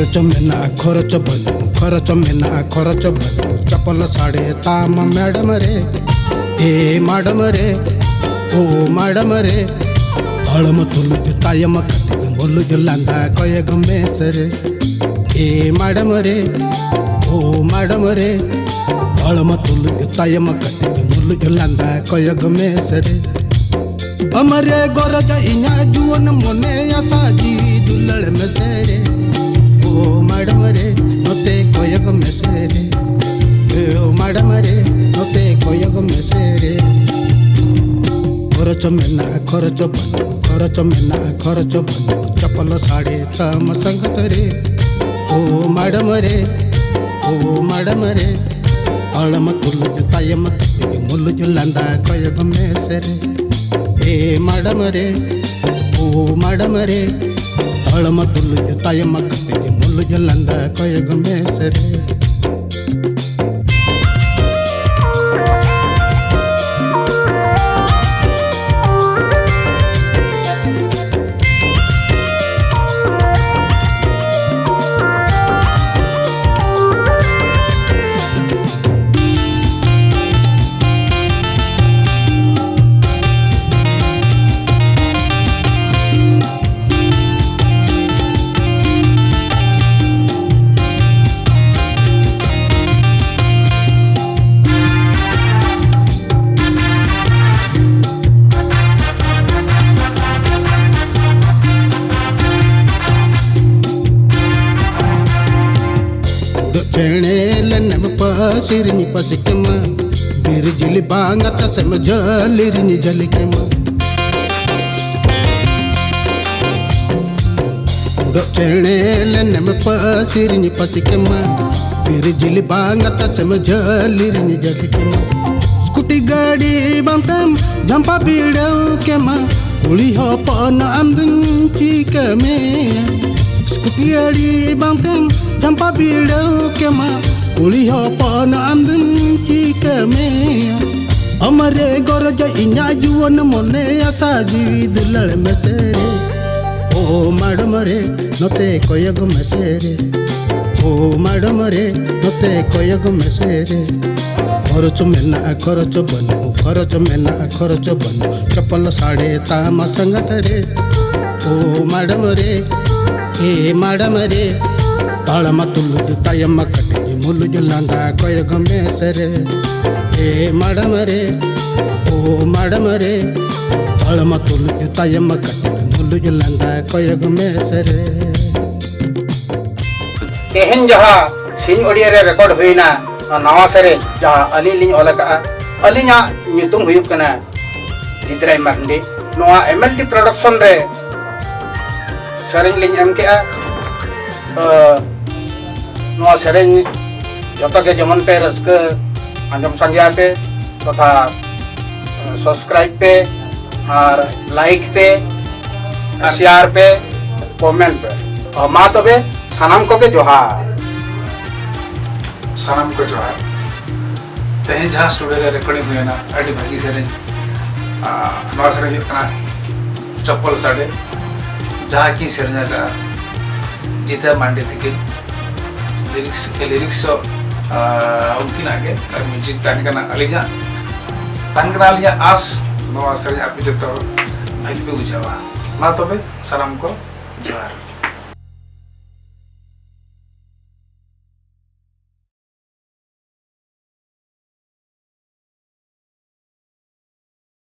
खरच मेना खरच बनू खरच मेना खरच बनू चपल साड़े ताम मैडम रे ए मैडम रे ओ मैडम रे अळम तुलु तायम कति मोलु लांदा कय गमेस रे ए मैडम रे ओ मैडम रे अळम तुलु तायम कति मोलु लांदा कय गमेस रे अमरे गोरज इना जुवन मोने आसा जीवी दुलड़ मेसेरे ओ मैडम रे नोते कोयग मेसेरे ओ मैडम रे नोते कोयग मेसेरे खरच मेना खरच बनू खरच मेना खरच बनू चपल साड़े तम संगत रे ओ मैडम रे अळम तुलु तायम कति मोलु लांदा कोयग मेसेरे ए मैडम रे ओ मैडम रे अळम तुलु तायम कति मोलु लांदा कय गमेस रे चेणे लनम पसिरनी पसिकमा बिरजिली बांगा तसम जलिरनी जलिकमा चेणे लनम पसिरनी पसिकमा बिरजिली बांगा तसम जलिरनी जलिकमा स्कूटी गाड़ी बंतम झंपा बीड़ो केमा उली हो पन आमदुंची कमे स्कूटी गाड़ी बंतम चंपा बीड़ो के माँ उली हो पन आमदन चिका में अमरे गोरज इना जुवन मोने आसा जीवी दुलड़ मेसेरे ओ मैडम रे नोते कोयग मेसेरे ओ मैडम रे नोते कोयग मेसेरे खरच मेना खरच बनू खरच मेना खरच बनू चपल साड़े ताम संगत रे ओ मैडम रे ए मैडम रे अळम तुलु तायम कति मोलु लांदा कय गमेस रे ए मैडम रे ओ मैडम रे अळम तुलु तायम कति मोलु लांदा कय गमेस रे तेहन जहा सिंह ओडिया रे रिकॉर्ड हुईना नवा सरे जहा अली लिंग ओलका अलिना नितुम हुयुक कना इद्राय मारंडी नवा एमएलटी प्रोडक्शन रे सरिंग लिंग एम के नवा सेरें जतो के जमन पे रस्क अंजम संज्ञा पे तथा सब्सक्राइब पे और लाइक पे शेयर पे कमेंट पे और मा तबे सानाम को के जोहार सानाम को जोहार तेहन जहाँ स्टूडियो रे रिकॉर्डिंग हुए ना अड़ी भागी सेरें नवा सेरें हुई कना चप्पल साड़े जहाँ की सेरें का जीता मांडे थी लिरिक्स उनकी आगे म्यूजिक तहना अलिया आस नवा सरे आप जो भाई पे बुझावा मा तबे सानाम को जोहार।